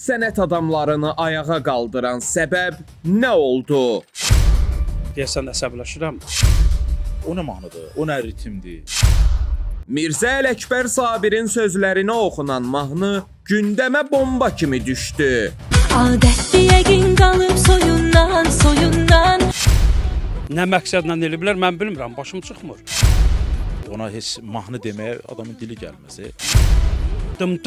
Sənət adamlarını ayağa qaldıran səbəb nə oldu? Deyəsən əsəbləşirəm. O nə mahnıdır, o nə ritimdir. Mirzə Ələkbər Sabirin sözlərinə oxunan mahnı gündəmə bomba kimi düşdü. Adətli yəqin qalıb soyundan. Nə məqsədlə eliblər mən bilmirəm, başım çıxmır. Ona heç mahnı deməyə adamın dili gəlməz. Dım.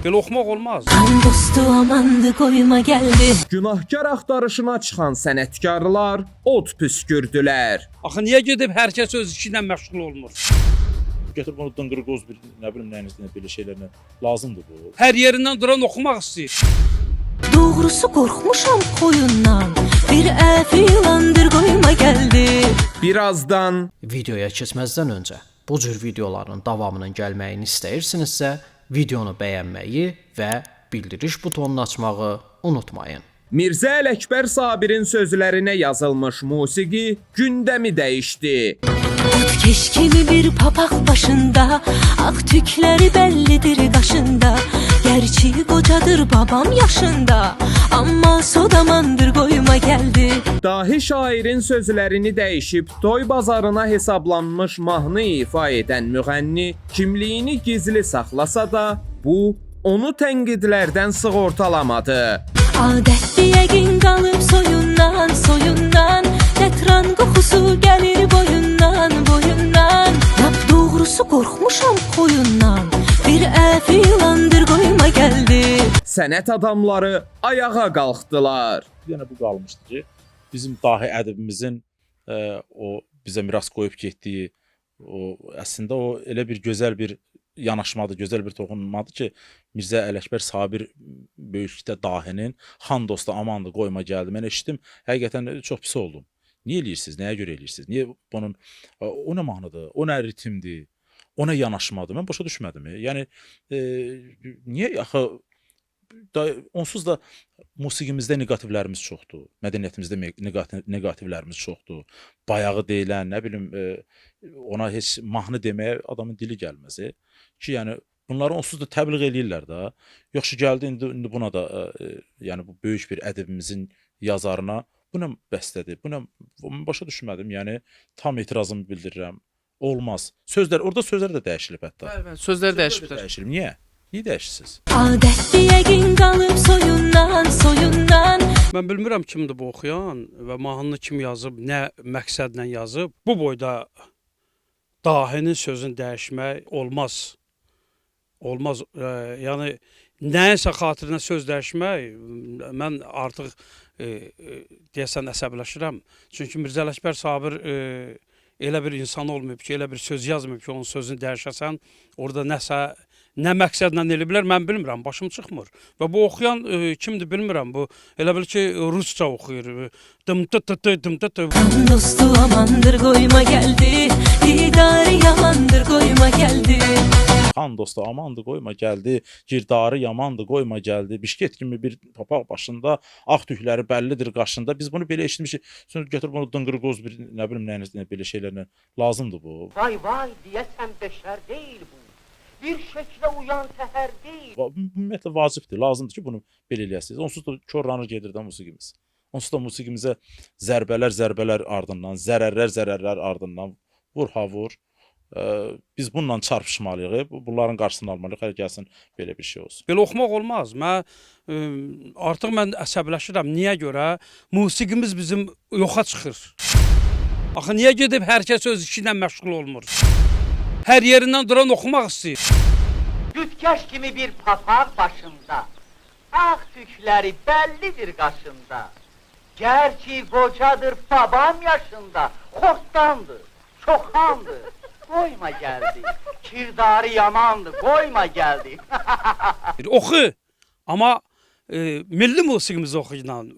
Belə oxumaq olmaz. Can dostu amandı qoyma gəldi. Günahkar axtarışına çıxan sənətkarlar od püskürdülər. Axı niyə gedib hər kəs öz işi ilə məşğul olmur? Götür bunu dıngır qoz bir, nə bilim nəyinizlə belə şeylərlə lazımdır bu. Hər yerindən duran oxumaq istəyir. Doğrusu qorxmuşam qoyundan. Bir əfi ilandır qoyma gəldi. Birazdan Videoya keçməzdən öncə bu cür videoların davamının gəlməyini istəyirsinizsə, videonu bəyənməyi və bildiriş butonunu açmağı unutmayın. Mirzə Ələkbər Sabirin sözlərinə yazılmış musiqi gündəmi dəyişdi. Otkeş kimi bir papaq başında. Ağ tükləri bəllidir qaşında. Gerçi qocadır babam yaşında. Amma sodamandır qoyma gəldi. Dahi şairin sözlərini dəyişib toy bazarına hesablanmış mahnı ifa edən müğənni kimliyini gizli saxlasa da, bu onu tənqidlərdən sığortalamadı. Adətli yəqin qalıb soyundan. Tətran qoxusu gəlir boyundan. Lap doğrusu qorxmuşam qoyundan. Bir əfi ilandır qoyma gəldi. Sənət adamları ayağa qalxdılar. Yəni bu qalmışdı ki, bizim dahi ədəbimizin o bizə miras qoyub getdiyi əslində o elə bir gözəl bir yanaşmadır, gözəl bir toxunmadır ki, Mirzə Ələkbər Sabir böyüklükdə dahinin xan dostu amandı qoyma gəldi. Mən eşitdim, həqiqətən çox pis oldum. Niyə eləyirsiniz? Nəyə görə eləyirsiniz? Niyə bunun o nə mahnıdır, o nə ritimdir, o nə yanaşmadır? Mən başa düşmədim. Yəni niyə axı onsuz da musiqimizdə neqativlərimiz çoxdur, mədəniyyətimizdə neqativlərimiz çoxdur. Bayağı deyilən, nə bilim, ona heç mahnı deməyə adamın dili gəlməz. Ki, yəni bunları onsuz da təbliğ eləyirlər də. Yoxsa gəldi indi buna da, yəni bu böyük bir ədəbimizin yazarına bu nə bəstədir, bu nə başa düşmədim. Yəni tam etirazımı bildirirəm. Olmaz. Orada sözlər də dəyişilib hətta. Bəli, sözlər dəyişiblər. Dəyişilib. Niyə? Niyə dəyişirsiniz? Adətli yəqin qalıb soyundan. Mən bilmirəm kimdir bu oxuyan və mahnını kim yazıb, nə məqsədlə yazıb. Bu boyda dahinin sözünü dəyişmək olmaz. Olmaz. Yəni nəyinsə xatirinə söz dəyişmək, mən artıq deyəsən əsəbləşirəm. Çünki Mirzə Ələkbər Sabir elə bir insan olmayıb ki, elə bir söz yazmayıb ki, onun sözünü dəyişəsən, orada nə məqsədlə eliblər mən bilmirəm, başım çıxmır. Və bu oxuyan kimdir bilmirəm, bu elə bil ki, rusca oxuyur. Dım. Can dostu amandır qoyma gəldi. Didarı yamandır qoyma gəldi. Xan dostu amandı qoyma gəldi, girdarı yamandı qoyma gəldi. Bişket kimi bir papaq başında, ağ tükləri bəllidir qaşında. Biz bunu belə eşitmişik. Sonra götür bunu dıngır qoz bir, nə bilim nəyinizlə belə şeylərlə lazımdır bu. Vay deyəsən beşər deyil bu. Bir şəklə uyan təhər deyil. Ümumiyyətlə vacibdir, lazımdır ki, bunu belə eləyəsiniz. Onsuz da korlanır gedir də musiqimiz. Onsuz da musiqimizə zərbələr ardından, zərərlər ardından vur. Biz bununla çarpışmalıyıq, bunların qarşısını almalıyıq, hələ gəlsin belə bir şey olsun. Belə oxumaq olmaz. Artıq mən əsəbləşirəm. Niyə görə? Musiqimiz bizim yoxa çıxır. Axı niyə gedib hər kəs öz işi ilə məşğul olmur? Hər yerindən duran oxumaq istəyir. Gütkəş kimi bir papaq başında. Ağ tükləri bəllidir qaşında. Gerçi qocadır babam yaşında. Xortdandır, çoxandır. Qoyma gəldi. Kirdarı yamandır, qoyma gəldi. Oxu. Amma milli musiqimizi oxuyulan,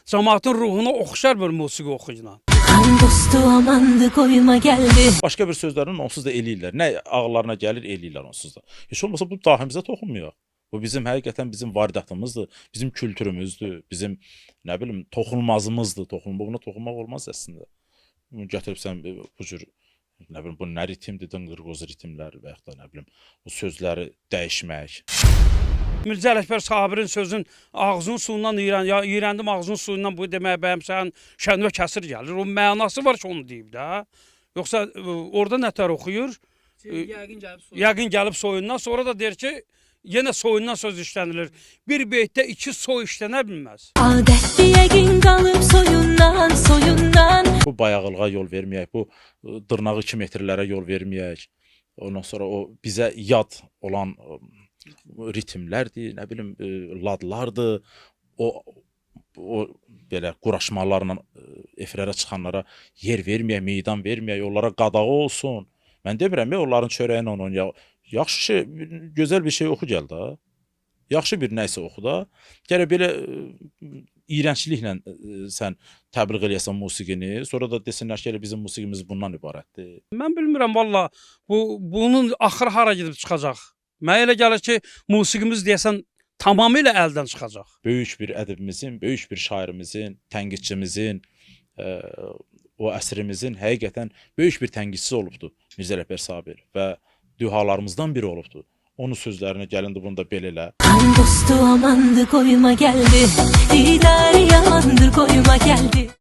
cəmaatın ruhuna oxşar bir musiqi oxuyulan. Can dostu amandı qoyma gəldi. Başqa bir sözlərlə onsuz da eləyirlər. Nə ağlarına gəlir, eləyirlər onsuz da. Heç olmasa bu dahimizə toxunmuyor. Bu bizim həqiqətən bizim varidatımızdır, bizim kültürümüzdür, bizim nə bilim toxunmazımızdır. Buna toxunmaq olmaz əslində. Gətiribsən bu cür nə bilim bu nə ritimdir, dıngır qoz ritimlər və ya da nə bilim bu sözləri dəyişmək. Mirzə Ələkbər Sabirin sözün ağzının suyundan iyrəndim ağzının suyundan bu deməyə bəyəmsən şənvə kəsir gəlir. O mənası var ki, onu deyib də. Yoxsa orada nətər oxuyur? Yəqin gəlib soyundan, sonra da deyir ki, yenə soyundan söz işlənilir. Bir beytdə 2 soy işlənə bilməz. Adətli yəqin qalıb soyundan, soyundan. Bu bayağılığa yol verməyək, bu dırnağı 2 metrlərə yol verməyək. Ondan sonra o bizə yad olan ritmlərdir, nə bilim, ladlardır. O belə quraşmalarla efirlərə çıxanlara yer verməyək, meydan verməyək, onlara qadağı olsun. Mən demirəm, onların çörəyini onun yaxşı şey, gözəl bir şey oxu gəl də. Yaxşı bir nəysə oxu da. Gərək belə iyrəncliklə sən təbliğ eləyəsən musiqini, sonra da desinlər ki, bizim musiqimiz bundan ibarətdir. Mən bilmirəm valla bunun axırı hara gedib çıxacaq. Mənə elə gəlir ki, musiqimiz deyəsən tamamilə əldən çıxacaq. Böyük bir ədibimizin, böyük bir şairimizin, tənqidçimizin, o əsrimizin həqiqətən böyük bir tənqidçisi olubdur Mirzə Ələkbər Sabir və dühalarımızdan biri olubdur. Onun sözlərini gəlindi bunu da belə elə. Kan dostu amandı koyma geldi. Didarı yamandır koyma geldi.